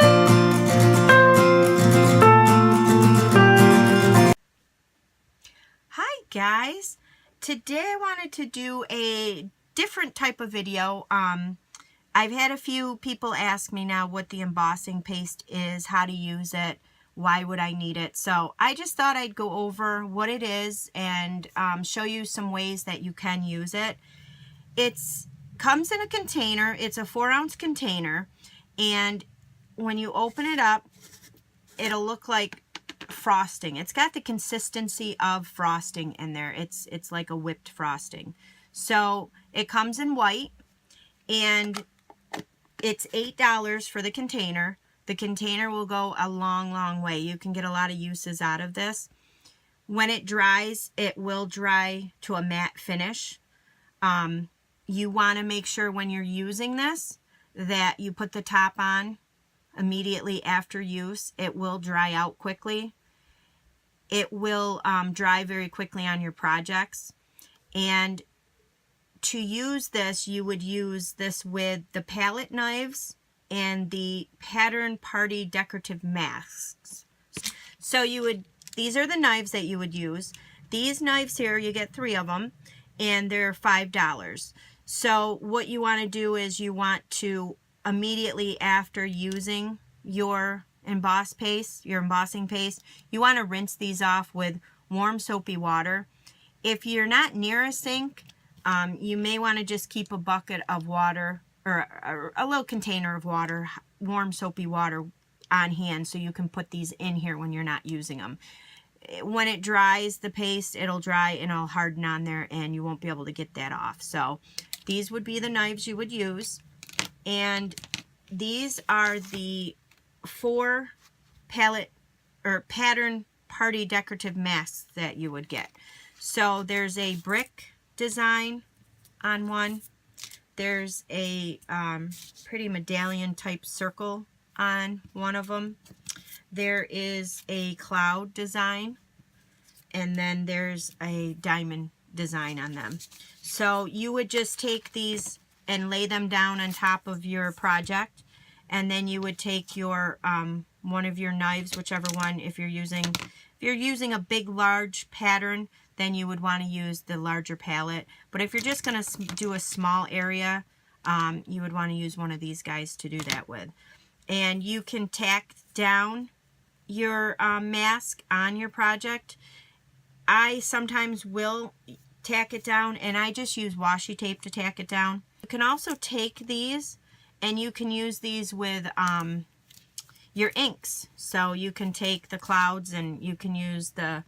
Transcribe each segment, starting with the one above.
Hi guys, today I wanted to do a different type of video. I've had a few people ask me now what the embossing paste is, how to use it, why would I need it. So I just thought I'd go over what it is and show you some ways that you can use it. It comes in a container. It's a 4-ounce container, and when you open it up, it'll look like frosting. It's got the consistency of frosting in there. It's like a whipped frosting. So it comes in white, and it's $8 for the container. The container will go a long way. You can get a lot of uses out of this. When it dries, it will dry to a matte finish. You want to make sure when you're using this that you put the top on immediately after use. It will dry out quickly. It will dry very quickly on your projects. And to use this, you would use this with the palette knives and the pattern party decorative masks. So these are the knives that you would use. These knives here, you get 3 of them, and they're $5. So what you want to do is you want to immediately after using your embossing paste, you want to rinse these off with warm soapy water. If you're not near a sink, you may want to just keep a bucket of water or a little container of water, warm soapy water on hand, so you can put these in here when you're not using them. When it dries, the paste, it'll dry and it'll harden on there and you won't be able to get that off. So these would be the knives you would use. And these are the 4 palette or pattern party decorative masks that you would get. So there's a brick design on one. There's a pretty medallion type circle on one of them. There is a cloud design, and then there's a diamond design on them. So you would just take these and lay them down on top of your project, and then you would take your one of your knives, whichever one. If you're using a big large pattern, then you would want to use the larger palette. But if you're just going to do a small area, you would want to use one of these guys to do that with. And you can tack down your mask on your project. I sometimes will tack it down, and I just use washi tape to tack it down. You can also take these and you can use these with your inks. So you can take the clouds and you can use the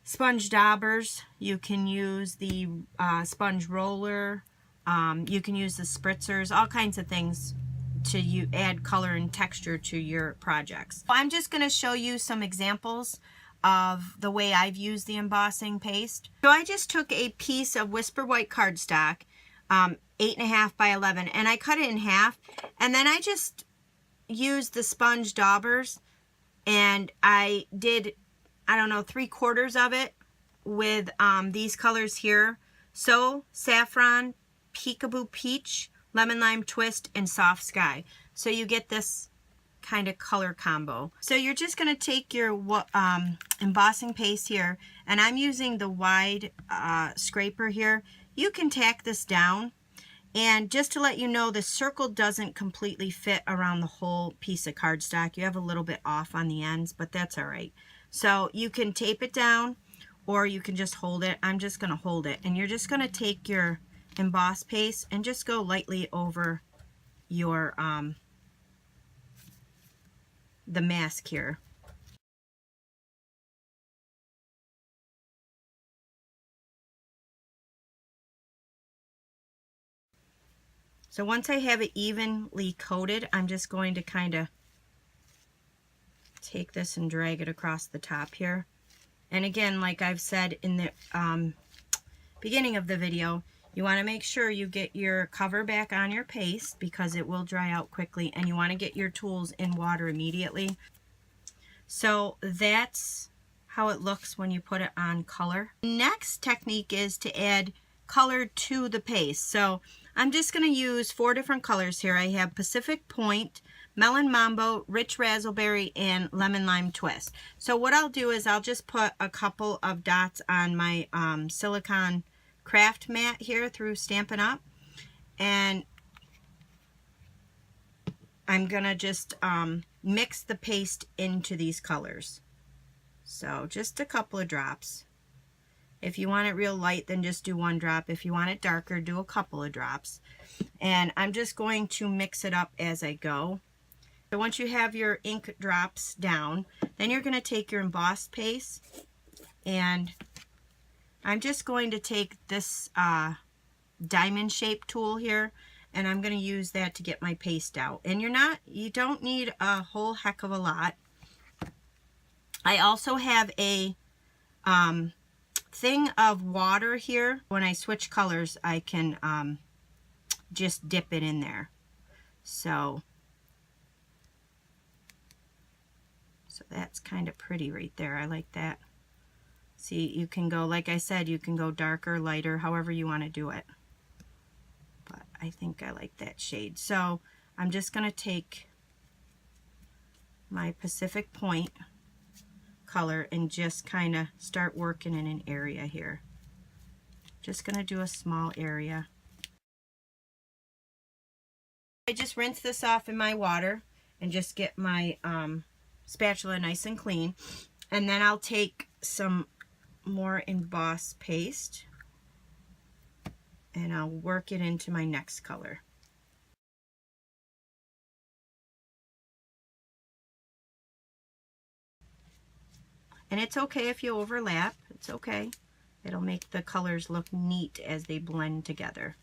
sponge daubers, you can use the sponge roller, you can use the spritzers, all kinds of things to add color and texture to your projects. I'm just going to show you some examples of the way I've used the embossing paste. So I just took a piece of Whisper White cardstock, 8.5 by 11, and I cut it in half, and then I just used the sponge daubers, and I did, I don't know, 3/4 of it with these colors here. So saffron, peekaboo peach, lemon lime twist, and soft sky. So you get this kind of color combo. So you're just going to take your embossing paste here, and I'm using the wide scraper here. You can tack this down, and just to let you know, the circle doesn't completely fit around the whole piece of cardstock. You have a little bit off on the ends, but that's all right. So you can tape it down, or you can just hold it. I'm just going to hold it, and you're just going to take your emboss paste and just go lightly over your the mask here. So once I have it evenly coated, I'm just going to kind of take this and drag it across the top here. And again, like I've said in the beginning of the video, you want to make sure you get your cover back on your paste because it will dry out quickly, and you want to get your tools in water immediately. So that's how it looks when you put it on color. Next technique is to add color to the paste. So I'm just going to use 4 different colors here. I have Pacific Point, Melon Mambo, Rich Raspberry, and Lemon Lime Twist. So what I'll do is I'll just put a couple of dots on my silicone craft mat here through Stampin' Up. And I'm going to just mix the paste into these colors. So just a couple of drops. If you want it real light, then just do 1 drop. If you want it darker, do a couple of drops. And I'm just going to mix it up as I go. So once you have your ink drops down, then you're going to take your embossed paste, and I'm just going to take this diamond shaped tool here, and I'm going to use that to get my paste out. And you don't need a whole heck of a lot. I also have a thing of water here. When I switch colors, I can just dip it in there. So that's kind of pretty right there. I like that. See, you can go, like I said, you can go darker, lighter, however you want to do it. But I think I like that shade. So I'm just going to take my Pacific Point color and just kind of start working in an area here. Just going to do a small area. I just rinse this off in my water and just get my spatula nice and clean, and then I'll take some more embossed paste and I'll work it into my next color. And it's okay if you overlap, it's okay. It'll make the colors look neat as they blend together.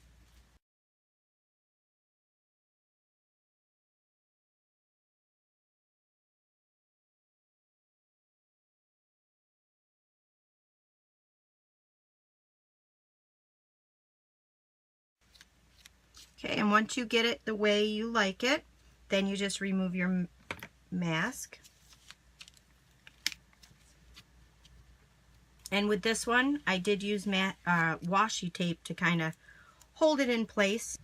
Okay, and once you get it the way you like it, then you just remove your mask. And with this one, I did use washi tape to kind of hold it in place.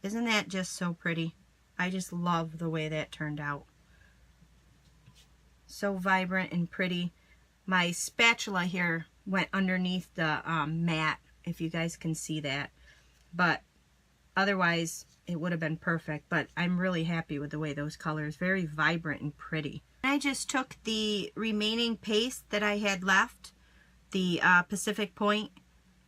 Isn't that just so pretty? I just love the way that turned out. So vibrant and pretty. My spatula here went underneath the mat, if you guys can see that. But otherwise, it would have been perfect. But I'm really happy with the way those colors, very vibrant and pretty. I just took the remaining paste that I had left, the Pacific Point,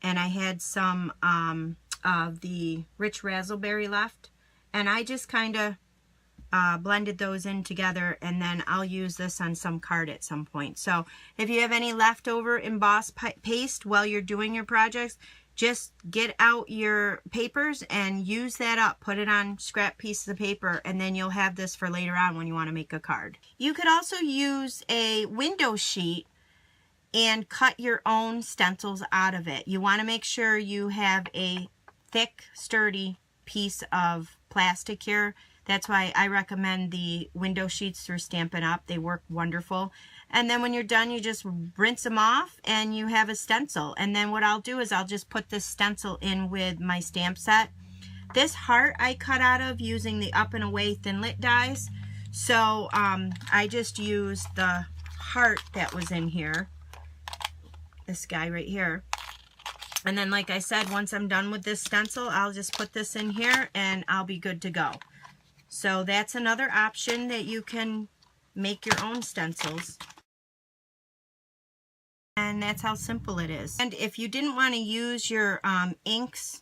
and I had some of the Rich Raspberry left, and I just kind of blended those in together, and then I'll use this on some card at some point. So if you have any leftover embossed paste while you're doing your projects, just get out your papers and use that up. Put it on scrap pieces of paper, and then you'll have this for later on when you want to make a card. You could also use a window sheet and cut your own stencils out of it. You want to make sure you have a thick, sturdy piece of plastic here. That's why I recommend the window sheets through Stampin' Up. They work wonderful. And then when you're done, you just rinse them off and you have a stencil. And then what I'll do is I'll just put this stencil in with my stamp set. This heart I cut out of using the Up and Away Thinlit dies. So I just used the heart that was in here. This guy right here. And then like I said, once I'm done with this stencil, I'll just put this in here and I'll be good to go. So that's another option that you can make your own stencils. And that's how simple it is. And if you didn't want to use your inks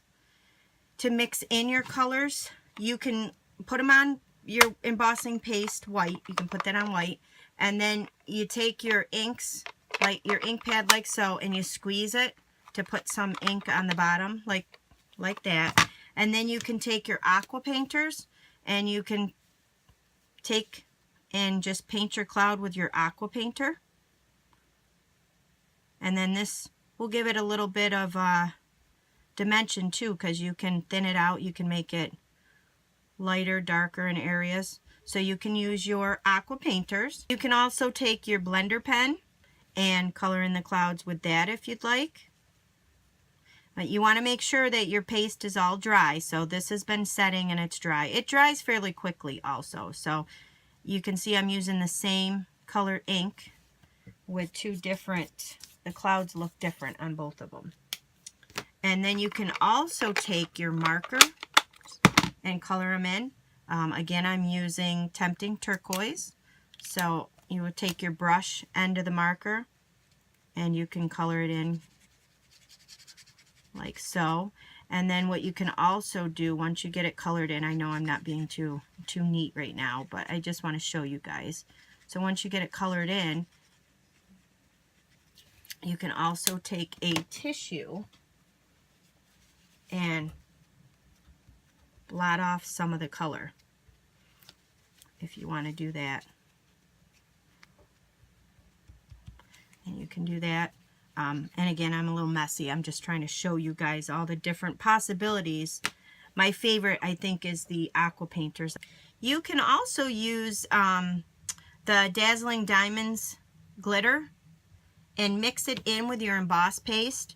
to mix in your colors, you can put them on your embossing paste white. You can put that on white. And then you take your inks, like your ink pad like so, and you squeeze it to put some ink on the bottom, like that. And then you can take your aqua painters and you can take and just paint your cloud with your aqua painter. And then this will give it a little bit of dimension too, because you can thin it out. You can make it lighter, darker in areas. So you can use your aqua painters. You can also take your blender pen and color in the clouds with that if you'd like. But you want to make sure that your paste is all dry. So this has been setting and it's dry. It dries fairly quickly also. So you can see I'm using the same colored ink with two different, the clouds look different on both of them. And then you can also take your marker and color them in. Again, I'm using Tempting Turquoise. So you would take your brush end of the marker and you can color it in like so. And then what you can also do once you get it colored in, I know I'm not being too neat right now, but I just want to show you guys. So once you get it colored in, you can also take a tissue and blot off some of the color if you want to do that. And you can do that. And again, I'm a little messy. I'm just trying to show you guys all the different possibilities. My favorite, I think, is the aqua painters. You can also use the Dazzling Diamonds glitter and mix it in with your emboss paste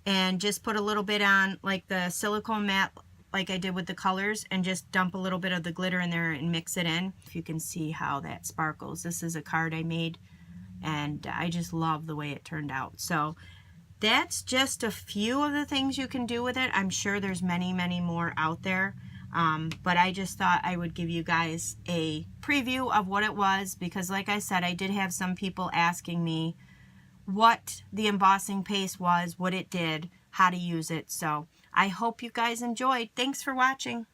and just put a little bit on like the silicone mat like I did with the colors, and just dump a little bit of the glitter in there and mix it in. If you can see how that sparkles. This is a card I made and I just love the way it turned out. So that's just a few of the things you can do with it. I'm sure there's many, many more out there. But I just thought I would give you guys a preview of what it was, because like I said, I did have some people asking me what the embossing paste was, what it did, how to use it. So I hope you guys enjoyed. Thanks for watching.